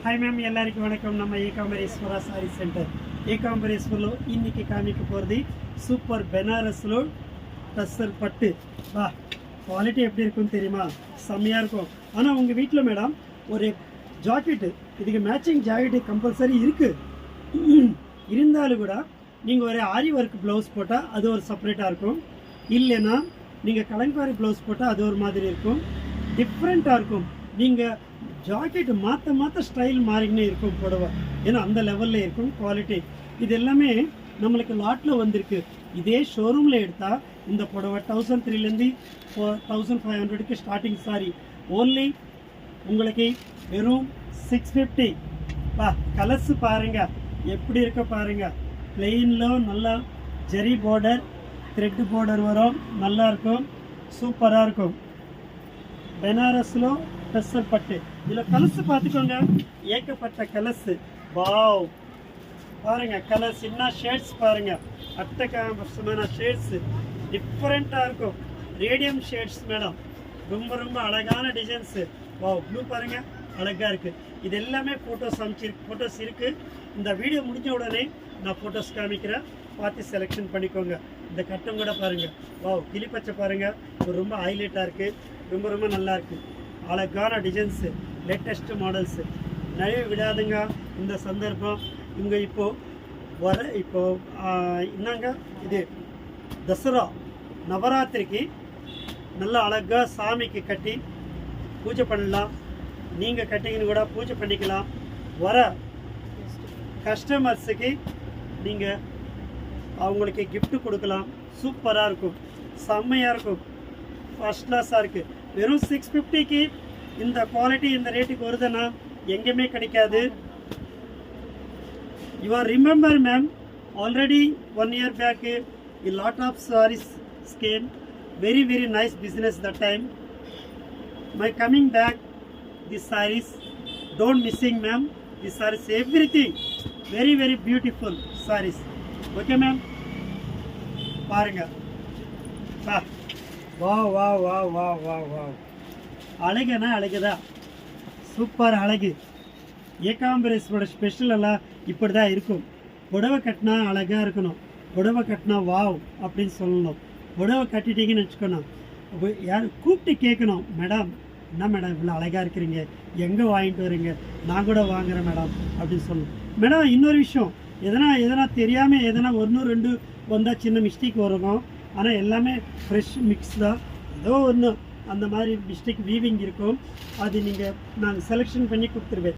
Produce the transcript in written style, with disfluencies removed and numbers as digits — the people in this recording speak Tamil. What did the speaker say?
हाई मैम एल्लारिकी वणक्कम नम्म एकांबरेश्वर सारी सेंटर एकांबरेश्वर इन्नैक्कु कामिक्क पोறது सूपर बनारस लो टस्सर पट्टु வா குவாலிட்டி எப்படி இருக்குன்னு தெரியுமா செமையா இருக்கும் ஆனா உங்க வீட்ல மேடம் ஒரு ஜாக்கெட் இதுக்கு மேட்சிங் ஜாக்கெட் கம்பல்சரி இருக்கு இருந்தாலும் கூட நீங்க ஒரு ஆரி வர்க் ப்ளவுஸ் போட்டா அது ஒரு செப்பரேட்டா இருக்கும் இல்லனா நீங்க கலங்காரி ப்ளவுஸ் போட்டா அது ஒரு மாதிரி இருக்கும் டிஃபரண்டா இருக்கும் நீங்க ஜாக்கெட் மாற்ற ஸ்டைல் மாறிக்கினே இருக்கும் புடவை ஏன்னா அந்த லெவலில் இருக்கும் குவாலிட்டி இது எல்லாமே நம்மளுக்கு லாட்டில் வந்திருக்கு இதே ஷோரூமில் எடுத்தால் இந்த புடவை 1300 1500க்கு ஸ்டார்டிங் சாரி ஓன்லி உங்களுக்கு வெறும் 650 பா கலர்ஸ் பாருங்கள் எப்படி இருக்க பாருங்கள் பிளெயினில் நல்லா ஜெரி பார்டர் த்ரெட் பார்டர் வரும் நல்லாயிருக்கும் சூப்பராக இருக்கும் बनारसलो टस्सर पट्टु इला कलर्स पातुकोंगा ஏகப்பட்ட கலர்ஸ் வாவ் பாருங்க கலர்ஸ் என்ன ஷேட்ஸ் பாருங்க அட்டகாசமான ஷேட்ஸ் டிஃபரண்டா இருக்கும் ரேடியம் ஷேட்ஸ் மேடம் ரொம்ப ரொம்ப அழகான டிசைன்ஸ் வாவ் ப்ளூ பாருங்க அழகா இருக்கு இது எல்லாமே போட்டோஸ் இருக்கு இந்த வீடியோ முடிஞ்ச உடனே நான் போட்டோஸ் காமிக்கிறேன் பார்த்து செலக்ஷன் பண்ணிக்கோங்க இந்த கட்டம் கூட பாருங்க வாவ் கிளி பச்சை பாருங்க ரொம்ப ஹைலைட்டா இருக்கு ரொம்ப ரொம்ப நல்லா இருக்கு அழகான டிசைன்ஸ் லேட்டஸ்ட் மாடல்ஸ் நிறைய விடாதுங்க இந்த சந்தர்ப்பம் இங்கே இப்போ என்னங்க இது தசரா நவராத்திரிக்கு நல்லா அழகா சாமிக்கு கட்டி பூஜை பண்ணலாம் நீங்கள் கட்டிங்கன்னு கூட பூஜை பண்ணிக்கலாம் வர கஸ்டமர்ஸுக்கு நீங்கள் அவங்களுக்கு gift கொடுக்கலாம் சூப்பராக இருக்கும் செம்மையாக இருக்கும் ஃபர்ஸ்ட் கிளாஸாக இருக்குது வெறும் 650க்கு இந்த குவாலிட்டி இந்த ரேட்டுக்கு வருதுன்னா எங்கேயுமே கிடைக்காது you are remember ma'am already 1 year back a lot of sarees came very very nice business that time my coming back these sarees don't missing ma'am these sarees everything very very beautiful sarees okay ma'am பாருங்க வா வா வா வா வா வா அழகுனா அழகுதா சூப்பர் அழகு ஏகாம்பரேஸ்வரோட ஸ்பெஷல் எல்லாம் இப்படி தான் இருக்கும் புடவை கட்டினா அழகாக இருக்கணும் புடவை கட்டினா வாவ் அப்படின்னு சொல்லணும் புடவை கட்டிட்டீங்கன்னு வச்சுக்கணும் யார் கூப்பிட்டு கேட்கணும் மேடம் என்ன மேடம் இவ்வளோ அழகாக இருக்கிறீங்க எங்கே வாங்கிட்டு வரீங்க நான் கூட வாங்குறேன் மேடம் அப்படின்னு சொல்லணும் மேடம் இன்னொரு விஷயம் எதனா தெரியாமல் எதனா 1-2 வந்தால் சின்ன மிஸ்டேக் வரும் ஆனால் எல்லாமே ஃப்ரெஷ் மிக்ஸ் தான் ஏதோ ஒன்று அந்த மாதிரி மிஸ்டேக் வீவிங் இருக்கும் அது நீங்கள் நான் செலெக்ஷன் பண்ணி கொடுத்துருவேன்